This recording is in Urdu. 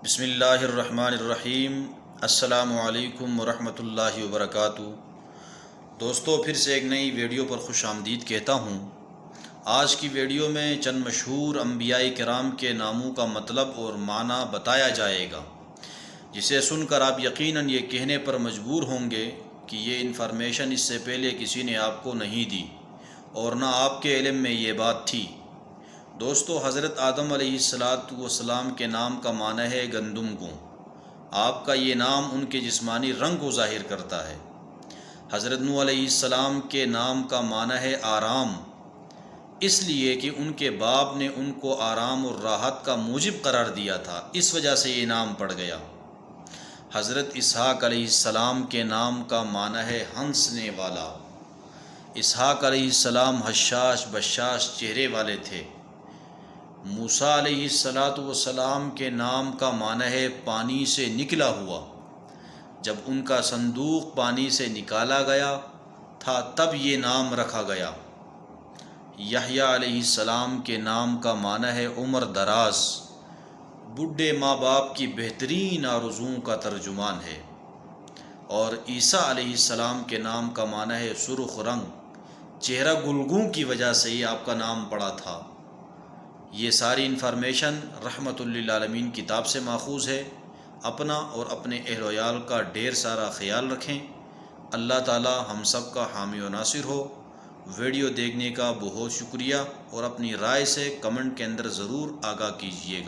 بسم اللہ الرحمن الرحیم۔ السلام علیکم ورحمۃ اللہ وبرکاتہ۔ دوستو، پھر سے ایک نئی ویڈیو پر خوش آمدید کہتا ہوں۔ آج کی ویڈیو میں چند مشہور انبیاء کرام کے ناموں کا مطلب اور معنی بتایا جائے گا، جسے سن کر آپ یقیناً یہ کہنے پر مجبور ہوں گے کہ یہ انفارمیشن اس سے پہلے کسی نے آپ کو نہیں دی اور نہ آپ کے علم میں یہ بات تھی۔ دوستو، حضرت آدم علیہ السلام کے نام کا معنی ہے گندم کو۔ آپ کا یہ نام ان کے جسمانی رنگ کو ظاہر کرتا ہے۔ حضرت نوح علیہ السلام کے نام کا معنی ہے آرام، اس لیے کہ ان کے باپ نے ان کو آرام اور راحت کا موجب قرار دیا تھا، اس وجہ سے یہ نام پڑ گیا۔ حضرت اسحاق علیہ السلام کے نام کا معنی ہے ہنسنے والا۔ اسحاق علیہ السلام حشاش بشاش چہرے والے تھے۔ موسیٰ علیہ السلام کے نام کا معنی ہے پانی سے نکلا ہوا۔ جب ان کا صندوق پانی سے نکالا گیا تھا تب یہ نام رکھا گیا۔ یحییٰ علیہ السلام کے نام کا معنی ہے عمر دراز، بوڑھے ماں باپ کی بہترین آرزوؤں کا ترجمان ہے۔ اور عیسیٰ علیہ السلام کے نام کا معنی ہے سرخ رنگ، چہرہ گلگوں کی وجہ سے ہی آپ کا نام پڑا تھا۔ یہ ساری انفارمیشن رحمت للعالمین کتاب سے ماخوذ ہے۔ اپنا اور اپنے اہل و عیال کا ڈھیر سارا خیال رکھیں۔ اللہ تعالی ہم سب کا حامی و ناصر ہو۔ ویڈیو دیکھنے کا بہت شکریہ، اور اپنی رائے سے کمنٹ کے اندر ضرور آگاہ کیجیے گا۔